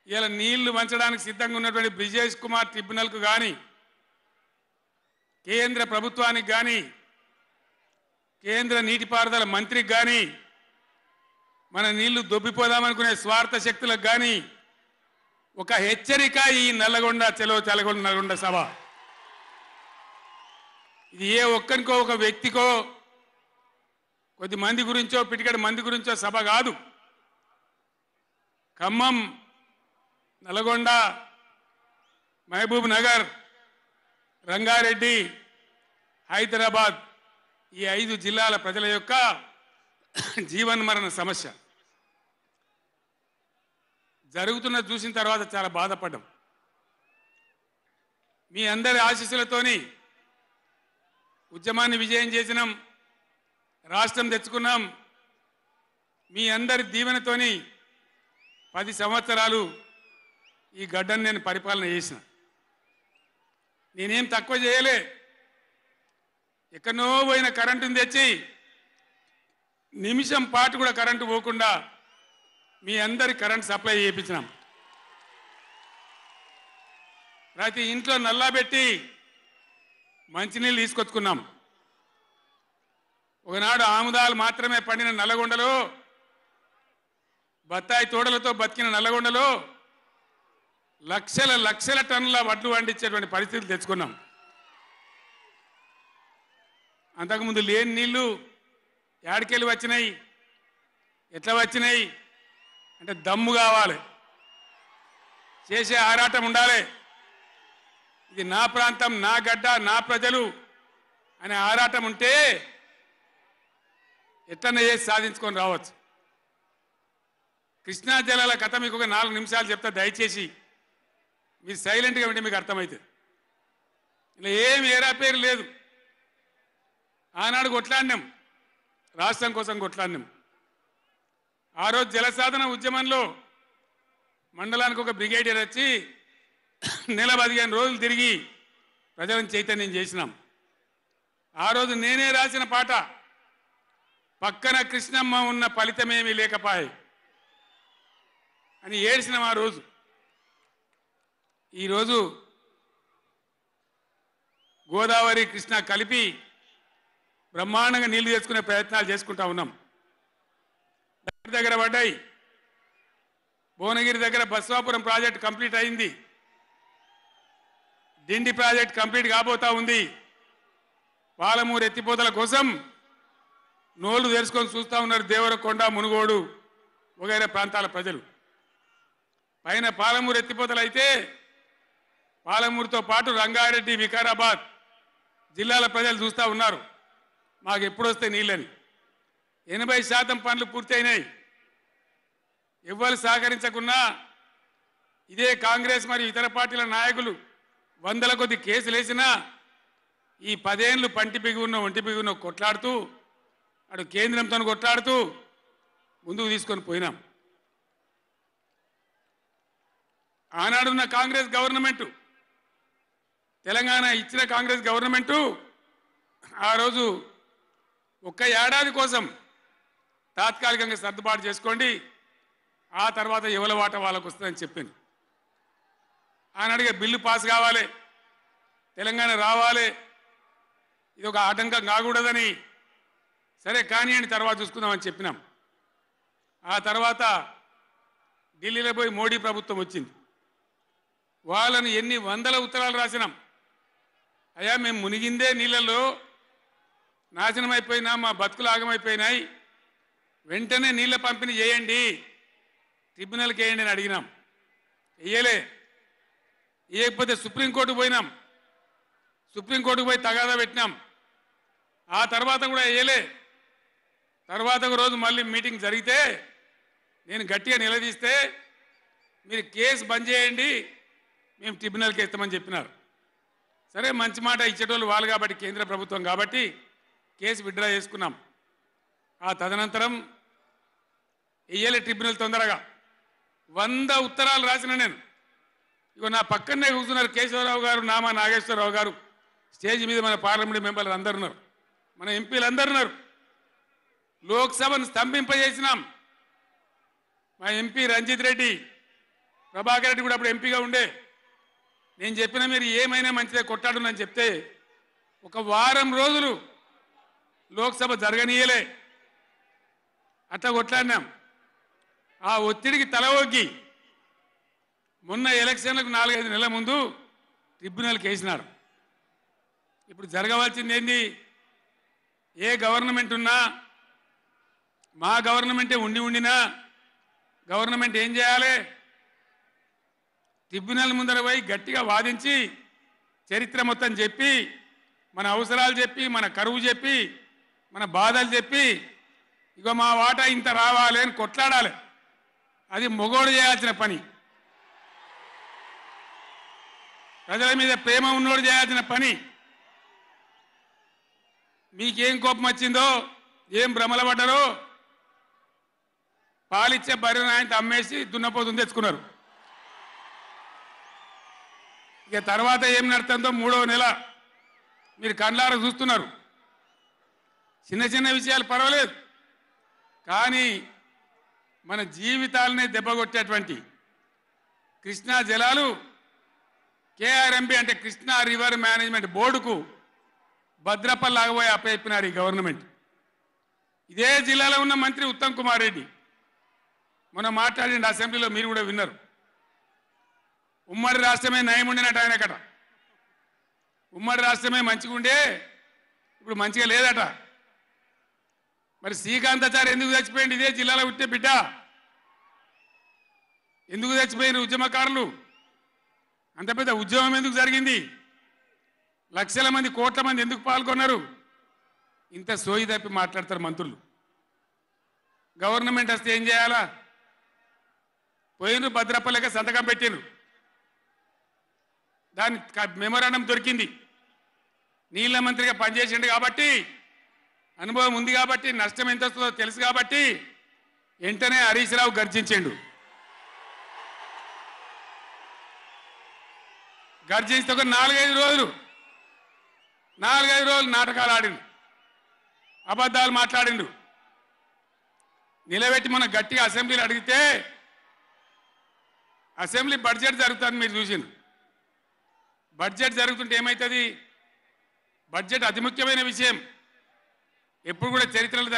ఇలా నీళ్లు వంచడానికి సిద్ధంగా ఉన్నటువంటి బ్రిజేష్ కుమార్ ట్రిబ్యునల్కు కానీ కేంద్ర ప్రభుత్వానికి కానీ కేంద్ర నీటిపారుదల మంత్రికి కానీ మన నీళ్లు దొబ్బిపోదామనుకునే స్వార్థ శక్తులకు కానీ ఒక హెచ్చరిక ఈ నల్లగొండ చలో చలగొండ నల్గొండ సభ. ఇది ఏ ఒక్కరికో ఒక వ్యక్తికో కొద్ది మంది గురించో పిటికడ మంది గురించో సభ కాదు. ఖమ్మం, నల్గొండ, మహబూబ్ నగర్, రంగారెడ్డి, హైదరాబాద్ ఈ 5 జిల్లాల ప్రజల యొక్క జీవన్మరణ సమస్య జరుగుతున్న చూసిన తర్వాత చాలా బాధపడ్డాం. మీ అందరి ఆశీస్సులతోని ఉద్యమాన్ని విజయం చేసినాం, రాష్ట్రం తెచ్చుకున్నాం. మీ అందరి దీవెనతోని 10 సంవత్సరాలు ఈ గడ్డను నేను పరిపాలన చేసిన. నేనేం తక్కువ చేయలే. ఎక్కడో పోయిన కరెంటుని తెచ్చి నిమిషం పాటు కూడా కరెంటు పోకుండా మీ అందరి కరెంట్ సప్లై చేయించినాం. ప్రతి ఇంట్లో నల్లా పెట్టి మంచినీళ్ళు తీసుకొచ్చుకున్నాం. ఒకనాడు ఆముదాలు మాత్రమే పండిన నల్లగొండలో, బత్తాయి తోటలతో బతికిన నల్లగొండలో లక్షల లక్షల టన్నుల వడ్లు పండించేటువంటి పరిస్థితులు తెచ్చుకున్నాం. అంతకుముందు లేని నీళ్లు యాడికెళ్ళి వచ్చినాయి, ఎట్లా వచ్చినాయి అంటే దమ్ము కావాలి, చేసే ఆరాటం ఉండాలి. ఇది నా ప్రాంతం, నా గడ్డ, నా ప్రజలు అనే ఆరాటం ఉంటే ఎట్లన్నా చేసి సాధించుకొని రావచ్చు. కృష్ణా జలాల కథ మీకు ఒక 4 నిమిషాలు చెప్తా, దయచేసి మీరు సైలెంట్గా ఉంటే మీకు అర్థమవుతుంది. ఇలా ఏమి ఏరాపేరు లేదు. ఆనాడు కొట్లాడినాం, రాష్ట్రం కోసం కొట్లాడినాం. ఆ రోజు జలసాధన ఉద్యమంలో మండలానికి ఒక బ్రిగేడియర్ వచ్చి నెల 15 రోజులు తిరిగి ప్రజలను చైతన్యం చేసినాం. ఆ రోజు నేనే రాసిన పాట, పక్కన కృష్ణమ్మ ఉన్న ఫలితమేమీ లేకపాయే అని ఏడ్చినాం ఆ రోజు. ఈరోజు గోదావరి కృష్ణ కలిపి బ్రహ్మాండంగా నీళ్లు తెచ్చుకునే ప్రయత్నాలు చేసుకుంటా ఉన్నాం. దగ్గర పడ్డాయి. భువనగిరి దగ్గర బస్వాపురం ప్రాజెక్ట్ కంప్లీట్ అయింది. డిండి ప్రాజెక్ట్ కంప్లీట్ కాబోతా ఉంది. పాలమూరు ఎత్తిపోతల కోసం నోళ్లు తెరుచుకొని చూస్తూ ఉన్నారు దేవరకొండ, మునుగోడు వగైరా ప్రాంతాల ప్రజలు. పైన పాలమూరు ఎత్తిపోతలు అయితే పాలమూరుతో పాటు రంగారెడ్డి, వికారాబాద్ జిల్లాల ప్రజలు చూస్తూ ఉన్నారు మాకు ఎప్పుడు వస్తే నీళ్ళని. 80% పనులు పూర్తయినాయి. ఎవ్వరు సహకరించకున్నా ఇదే కాంగ్రెస్ మరియు ఇతర పార్టీల నాయకులు 100ల కొద్ది కేసులు వేసినా ఈ 10 ఏళ్ళు పంటి బిగున్న ఒంటి బిగున్న కొట్లాడుతూ అటు కేంద్రంతో కొట్లాడుతూ ముందుకు తీసుకొని పోయినాం. ఆనాడున్న కాంగ్రెస్ గవర్నమెంటు, తెలంగాణ ఇచ్చిన కాంగ్రెస్ గవర్నమెంటు ఆ రోజు ఒక్క ఏడాది కోసం తాత్కాలికంగా సర్దుబాటు చేసుకోండి, ఆ తర్వాత ఎవల వాట వాళ్ళకు వస్తుందని చెప్పింది. ఆనాడుగా బిల్లు పాస్ కావాలి, తెలంగాణ రావాలి, ఇది ఒక ఆటంకం కాకూడదని సరే కానివ్వండి తర్వాత చూసుకుందామని చెప్పినాం. ఆ తర్వాత ఢిల్లీలో పోయి మోడీ ప్రభుత్వం వచ్చింది. వాళ్ళని ఎన్ని 100ల ఉత్తరాలు రాసినాం. అయ్యా మేము మునిగిందే నీళ్ళల్లో నాశనం అయిపోయినా, మా బతుకులు ఆగమైపోయినాయి, వెంటనే నీళ్ళ పంపిణీ చేయండి, ట్రిబ్యునల్కి వేయండి అని అడిగినాం. వేయలే. వేయకపోతే సుప్రీంకోర్టుకు పోయినాం. సుప్రీంకోర్టుకు పోయి తగాదా పెట్టినాం. ఆ తర్వాత కూడా వేయలే. తర్వాత ఒక రోజు మళ్ళీ మీటింగ్ జరిగితే నేను గట్టిగా నిలదీస్తే మీరు కేసు బంద్ చేయండి, మేము ట్రిబ్యునల్కి ఇస్తామని చెప్పినారు. సరే మంచి మాట ఇచ్చేటోళ్ళు వాళ్ళు కాబట్టి, కేంద్ర ప్రభుత్వం కాబట్టి కేసు విత్డ్రా చేసుకున్నాం. ఆ తదనంతరం వేయలే ట్రిబ్యునల్ తొందరగా. 100 ఉత్తరాలు రాసిన నేను. ఇగో నా పక్కనే కూర్చున్నారు కేశవరావు గారు, నామా నాగేశ్వరరావు గారు, స్టేజ్ మీద మన పార్లమెంట్ మెంబర్లు అందరు ఉన్నారు, మన ఎంపీలు అందరు ఉన్నారు. లోక్సభను స్తంభింపజేసినాం. మా ఎంపీ రంజిత్ రెడ్డి ప్రభాకర్ రెడ్డి కూడా అప్పుడు ఎంపీగా ఉండే. నేను చెప్పిన మీరు ఏమైనా మంచిదే కొట్టాడునని చెప్తే ఒక వారం రోజులు లోక్సభ జరగనీయలే. అట్లా కొట్లాడినాం. ఆ ఒత్తిడికి తల ఒగ్గి మొన్న ఎలక్షన్లకు 4-5 నెలల ముందు ట్రిబ్యునల్కి వేసినారు. ఇప్పుడు జరగవలసింది ఏంది? ఏ గవర్నమెంట్ ఉన్నా, మా గవర్నమెంటే ఉండినా గవర్నమెంట్ ఏం చేయాలి? ట్రిబ్యునల్ ముందర పోయి గట్టిగా వాదించి చరిత్ర మొత్తం చెప్పి మన అవసరాలు చెప్పి మన కరువు చెప్పి మన బాధలు చెప్పి ఇక మా వాటా ఇంత రావాలి అని కొట్లాడాలి. అది మొగోడు చేయాల్సిన పని, ప్రజల మీద ప్రేమ ఉన్నోడు చేయాల్సిన పని. మీకేం కోపం వచ్చిందో, ఏం భ్రమల పడ్డారో పాలిచ్చే బర్రెను ఆయన అమ్మేసి దున్నపోతుని తెచ్చుకున్నారు. ఇక తర్వాత ఏం నడుతుందో 3వ నెల మీరు కండ్లారా చూస్తున్నారు. చిన్న చిన్న విషయాలు పర్వాలేదు, కానీ మన జీవితాలనే దెబ్బకొట్టేటువంటి కృష్ణా జలాలు కేఆర్ఎంబి అంటే కృష్ణా రివర్ మేనేజ్మెంట్ బోర్డుకు భద్రపల్లాగబోయి అప్పచెప్పినారు ఈ గవర్నమెంట్. ఇదే జిల్లాలో ఉన్న మంత్రి ఉత్తమ్ కుమార్ రెడ్డి మొన్న మాట్లాడిండు అసెంబ్లీలో, మీరు కూడా విన్నారు. ఉమ్మడి రాష్ట్రమే నయం ఉండినట్టు ఆయనకట. ఉమ్మడి రాష్ట్రమే మంచిగా ఉండే ఇప్పుడు మంచిగా లేదట. మరి శ్రీకాంతాచారి ఎందుకు చచ్చిపోయింది? ఇదే జిల్లాలో పుట్టే బిడ్డ. ఎందుకు చచ్చిపోయిన ఉద్యమకారులు? అంత పెద్ద ఉద్యమం ఎందుకు జరిగింది? లక్షల మంది కోట్ల మంది ఎందుకు పాల్గొన్నారు? ఇంత సోయి తప్పి మాట్లాడతారు మంత్రులు. గవర్నమెంట్ వస్తే ఏం చేయాలా? పోయిన భద్రపల్లెక సంతకం పెట్టిండ్రు, దాని మెమోరాండం దొరికింది. నీళ్ళ మంత్రిగా పనిచేసిండు కాబట్టి, అనుభవం ఉంది కాబట్టి, నష్టం ఎంత వస్తుందో తెలుసు కాబట్టి వెంటనే హరీష్ రావు గర్జించిండు. గర్జిస్తే ఒక 4-5 రోజులు నాటకాలు ఆడిండు, అబద్ధాలు మాట్లాడిండు. నిలబెట్టి మన గట్టిగా అసెంబ్లీలో అడిగితే అసెంబ్లీ బడ్జెట్ జరుగుతుంది, మీరు చూసిండ్రు. బడ్జెట్ జరుగుతుంటే ఏమవుతుంది? బడ్జెట్ అతి ముఖ్యమైన విషయం. ఎప్పుడు కూడా చరిత్రలో